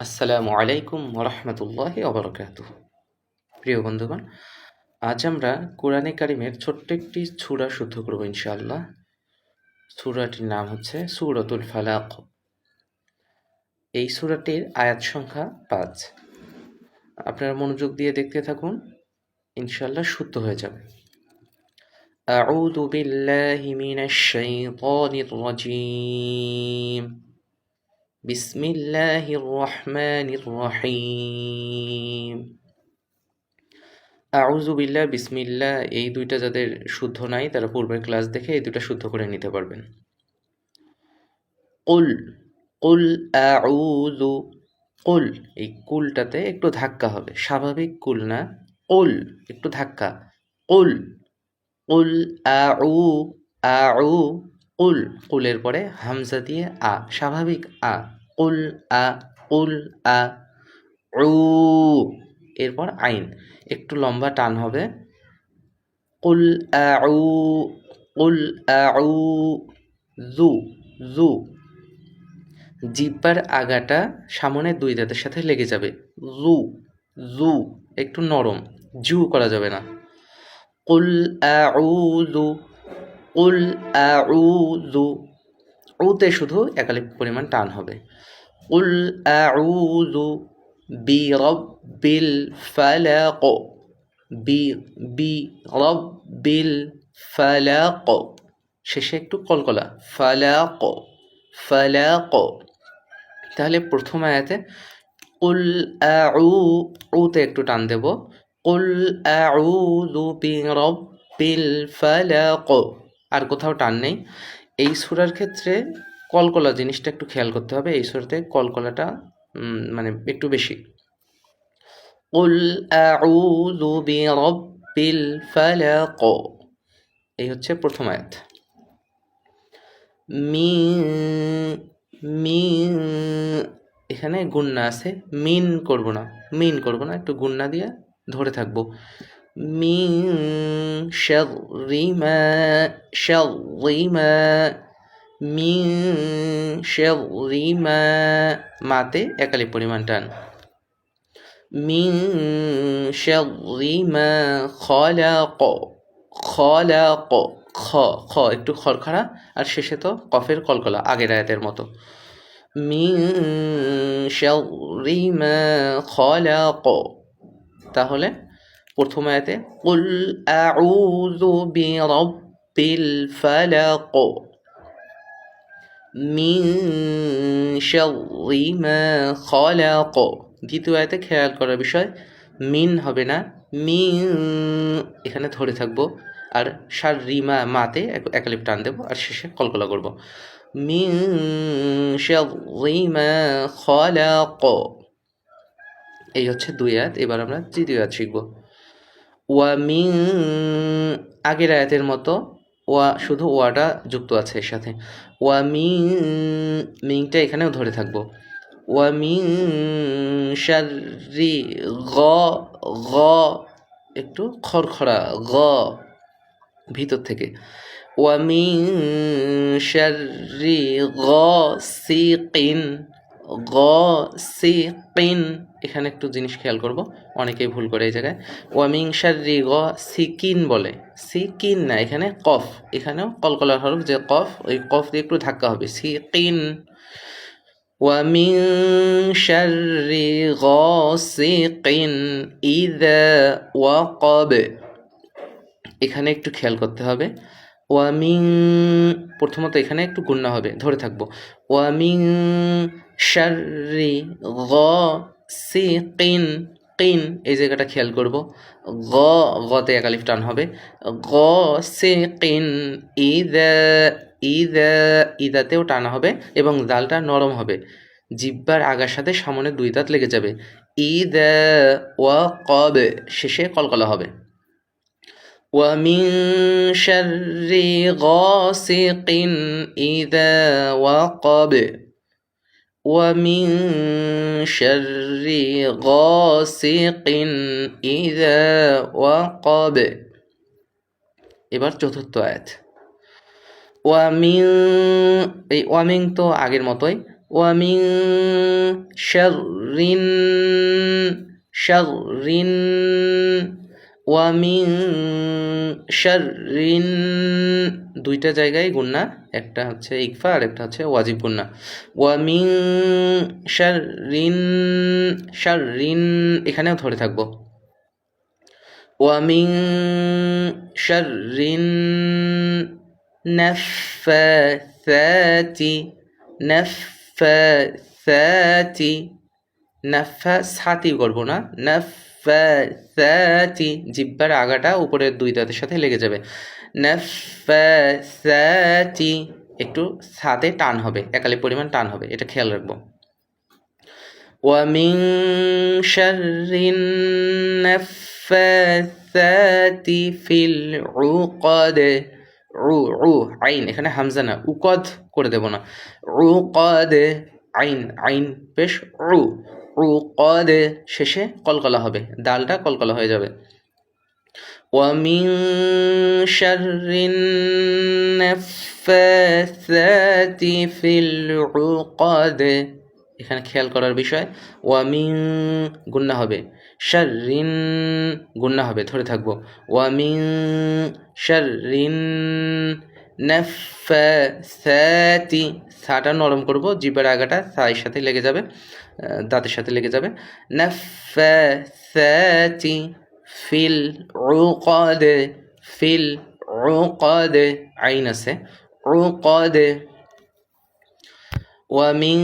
আসসালামু আলাইকুম ওরহমতুল্লাহি ওবরাকাতুহ। প্রিয় বন্ধুগণ, আজ আমরা কোরআনে কারিমের ছোট্ট একটি সূরা শুদ্ধ করব ইনশাআল্লাহ। সূরাটির নাম হচ্ছে সূরাতুল ফালাক। এই সূরাটির আয়াত সংখ্যা ৫। আপনারা মনোযোগ দিয়ে দেখতে থাকুন, ইনশাআল্লাহ শুদ্ধ হয়ে যাবে। আউযু বিল্লাহি মিনাশ শাইতানির রাজীম। বিসমিল্লাহির রহমানির রহিম। আউযু বিল্লাহ, বিসমিল্লাহ এই দুইটা যাদের শুদ্ধ নাই তারা পূর্বের ক্লাস দেখে এই দুটা শুদ্ধ করে নিতে পারবেন। কুল, কুল আউযু, কুল এই কুলটাতে একটু ধাক্কা হবে, স্বাভাবিক কুল না, কুল একটু ধাক্কা। কুল, কুল আউ, আউ, কুল, কুলের পরে হামজা দিয়ে আ, স্বাভাবিক আ, কুল আ, কুল আ, উ, এরপর আইন একটু লম্বা টান হবে। কুল আউ, কুল আউ, জু, জু, জিহ্বার আগাটা সামনে দুই দাঁতের সাথে লেগে যাবে। জু, জু, একটু নরম, জু করা যাবে না। কুল আউযু, কুল আউযু, উতে শুধু একালিপ পরিমাণ টান হবে। কুল আউযু বিরাব্বিল ফালাক, বি, বি রব্বিল ফালাক, শেষে একটু কলকলা, ফালাক, ফালাক। তাহলে প্রথম আয়াতে কুল আউ, উতে একটু টান দেব। কুল আউযু বিরাব্বিল ফালাক, আর কোথাও টান নেই। এই সূরার ক্ষেত্রে কলকলা জিনিসটা একটু খেয়াল করতে হবে। এই সূরাতে কলকলাটা মানে একটু বেশি। কুল আউযু বিরাব্বিল ফালাক, এই হচ্ছে প্রথম আয়াত। মিন, মিন, এখানে গুন্না আছে, মিন করব না, মিন করব না, একটু গুন্না দিয়ে ধরে থাকবো। মিন শাররি মা, শাররি মা, মিন শাররি মা, মাতে একালি পরিমাণ টান। মিন শাররি মা খলাক, খলাক, খ, খ একটু খড়খড়া, আর শেষে তো কফের কলকলা আগের আয়াতের মতো। মিন শাররি মা খলাক। তাহলে প্রথম আয়াতে কুল আউযু বিরাব্বিল ফালাক, মিন শাররি মা খলাক। দ্বিতীয় আয়াতে খেয়াল করার বিষয়, মিন হবে না, মিন, এখানে ধরে থাকবো, আর শাররি মা, মাতে একালিপ টান দেবো, আর শেষে কলকলা করব। মিন শাররি মা খলাক। এই হচ্ছে দুই আয়াত। এবার আমরা তৃতীয় আয়াত শিখব। ওয়া মিন, আগের আয়াতের মতো ওয়া, শুধু ওয়াটা যুক্ত আছে এর সাথে। ওয়া মিন, মিনটা এখানেও ধরে থাকবো। ওয়া মিন শাররি গ, গ একটু খড়খড়া, গ ভিতর থেকে। ওয়া মিন শাররি গাসিকিন, গাসিকিন, এখানে একটু জিনিস খেয়াল করব, অনেকেই ভুল করে এই জায়গায়। ওয়া মিন শাররি গাসিকিন বলে, সিকিন না, এখানে কফ, এখানেও কলকলার হরফ যে কফ, ওই কফ দিয়ে একটু ধাক্কা হবে, সিকিন। ওয়া মিন শাররি গাসিকিন ইযা ওয়াকাব, এখানে একটু খেয়াল করতে হবে। ওয়া মিন, প্রথমত এখানে একটু গুন্না হবে, ধরে থাকবো। ওয়া মিন শাররি গাসিকিন, কিন এই জায়গাটা খেয়াল করব। গ, গতে একালিফ টান হবে। গাসিকিন ইযা, ইযা, ইদাতেও টান হবে এবং দালটা নরম হবে, জিহ্বার আগার সাথে সামনে দুই দাঁত লেগে যাবে। ইযা ওয়াকাব, শেষে কলকলা হবে। ومن شر غاسق إذا وقب، ومن شر غاسق إذا وقب। এবার চতুর্থ আয়াত। ওয়ামিন, এই ওয়ামিন তো আগের মতোই, ومن شر شر ومن شر দুইটা জায়গায় গুন্না, একটা হচ্ছে ইকফা আর একটা হচ্ছে ওয়াজিব গুন্না। ওয়ামিন শাররিন শাররিন এখানেও ধরে থাকবো। ওয়ামিন শাররিন নাফাসাতি নাফাসাতি নাফাসাতি করবো না, নাফাসাতি জিহ্বার আগাটা উপরের দুই দাঁতের সাথে লেগে যাবে। নাফাসাতি একটু সাথে টান হবে, একালি পরিমাণ টান হবে, এটা খেয়াল রাখবো। ওয়ামিন শাররিন নাফাসাতি ফিল উকাদ আইন এখানে হামজা না, উকদ করে দেব না, উকদ আইন আইন পেশ উকদ শেষে কলকলা হবে, দালটা কলকলা হয়ে যাবে। ওয়ামিন শাররিন নাফাসাতি ফিল উকাদ এখানে খেয়াল করার বিষয়, ওয়ামিন গুন্না হবে, শাররিন গুন্না হবে, ধরে থাকবো। ওয়ামিন শাররিন নাফাসাতি সাটা নরম করব, জিহ্বার আগাটা সায়ের সাথে লেগে যাবে, দাঁতের সাথে লেগে যাবে। নাফাসাতি ফিল উকাদ ফিল উকাদ আইন আছে, উকাদ। ومن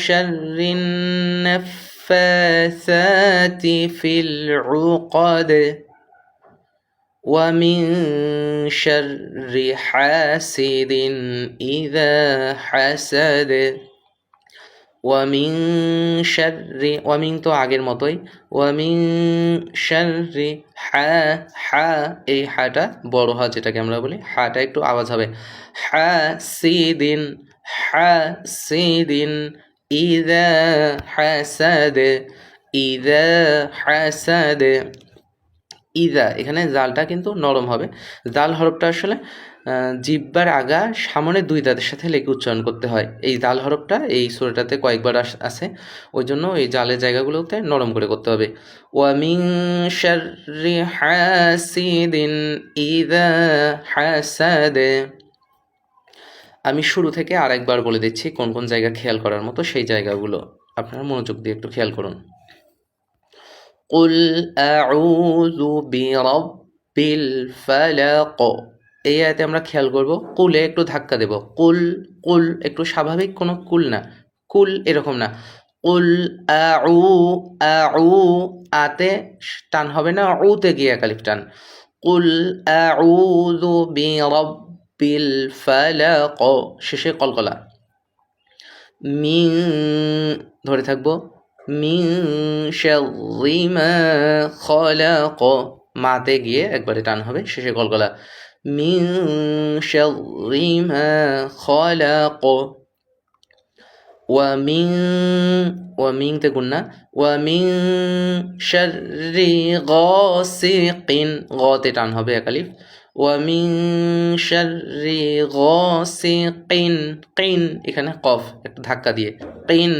شر النفاثات في العقد ومن شر حاسد إذا حسد ومن شر ومن তো আগের মতোই, ومن شر এই হাটা বড় হা যেটাকে আমরা বলি, হাটা একটু আওয়াজ হবে, হাসিদিন হাসিদিন ইযা হাসাদ ইযা হাসাদ ইযা এখানে জালটা কিন্তু নরম হবে, জাল হরফটা আসলে জিহ্বার আগা সামনে দুই দাঁতের সাথে লেগে উচ্চারণ করতে হয়। এই জাল হরফটা এই সূরাটাতে কয়েকবার আছে, ওই জন্য এই জালের জায়গাগুলোতে নরম করে করতে হবে। ওয়ামিন শাররি হাসিদিন ইযা হাসাদ আমি শুরু থেকে আরেকবার বলে দিচ্ছি কোন কোন জায়গা খেয়াল করার মতো, সেই জায়গাগুলো আপনারা মনোযোগ দিয়ে একটু খেয়াল করুন। কুল আউযু বিরাব্বিল ফালাক এই আয়াতে আমরা খেয়াল করব, কুলে একটু ধাক্কা দেব, কুল কুল একটু স্বাভাবিক কোনো কুল না, কুল এরকম না, কুল আউ আউ আতে টান হবে না, উতে গিয়ে একালিফ টান, কুল আউযু বিরাব্বিল ফালাক শেষে কলকলা, মিন ধরে থাকবো, মিন শাররি মা খালাক মাতে গিয়ে একবারে টান হবে, শেষে কলকলা, মিন শাররি মা খালাক ওয়ামিন তে গুন্না, ওয়ামিন শাররি গাসিকিন গতে টান হবে একালিফ, ওয়ামিন শাররি গাসিকিন কিন এখানে কফ একটু ধাক্কা দিয়ে কিন,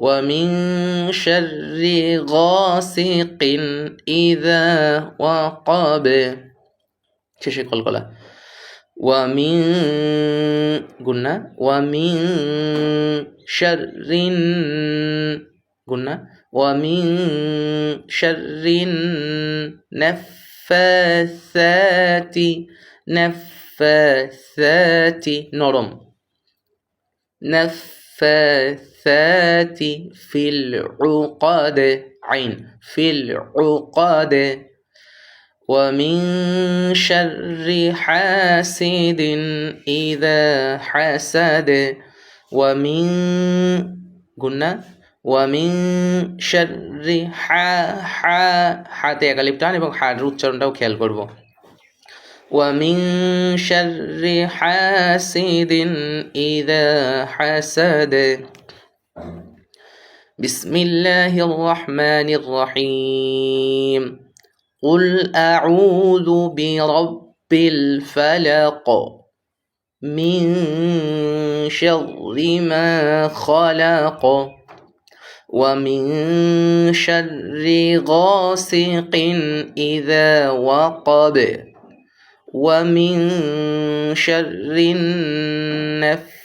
ওয়ামিন শাররি গাসিকিন ইযা ওয়াকাব শেষে কলকলা, ওয়ামিন গুন্না, ওয়ামিন শাররিন গুন্না, ওয়ামিন শাররিন নাফাসাতি নাফাসাতি নরম, নাফাসাতি ফিল উকাদ আইন ফিল উকাদ, ومن شر حاسد إذا حسد ومن قلنا ومن شر হাতে একালিফ টান এবং হার উচ্চারণটাও খেয়াল করব, ومن شر حاسد إذا حسد بسم الله الرحمن الرحيم قل أعوذ برب الفلق মিন শাররি মা খালাক ومن شر غاسق إذا وقب ومن شر النفاثات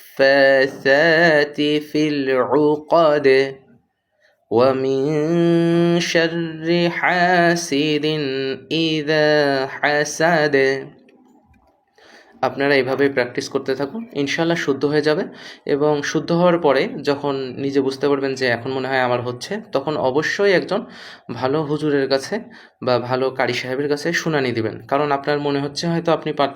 في العقد ومن شر حاسد إذا حسد আপনারা এভাবে প্র্যাকটিস করতে থাকুন, ইনশাআল্লাহ শুদ্ধ হয়ে যাবে। এবং শুদ্ধ হওয়ার পরে যখন নিজে বুঝতে পারবেন যে এখন মনে হয় আমার হচ্ছে, তখন অবশ্যই একজন ভালো হুজুরের কাছে বা ভালো কারি সাহেবের কাছে শুনানি দিবেন, কারণ আপনার মনে হচ্ছে হয়তো আপনি